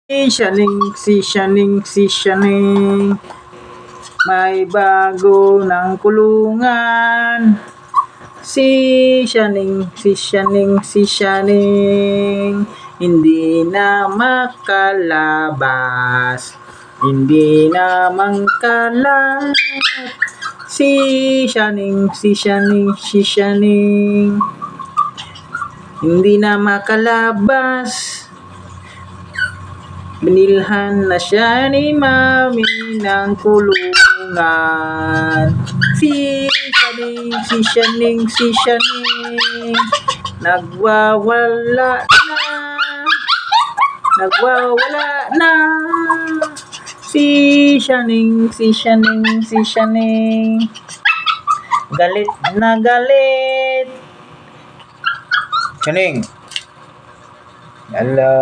Si Shaning, may bago ng kulungan. Si Shaning, hindi na makalabas, hindi na mangkalat. Si Shaning, hindi na makalabas. Binilhan na siya ni Mami ng kulungan. Si Shaning, nagwawala na. Si Shaning, galit na galit. Shaning, ala.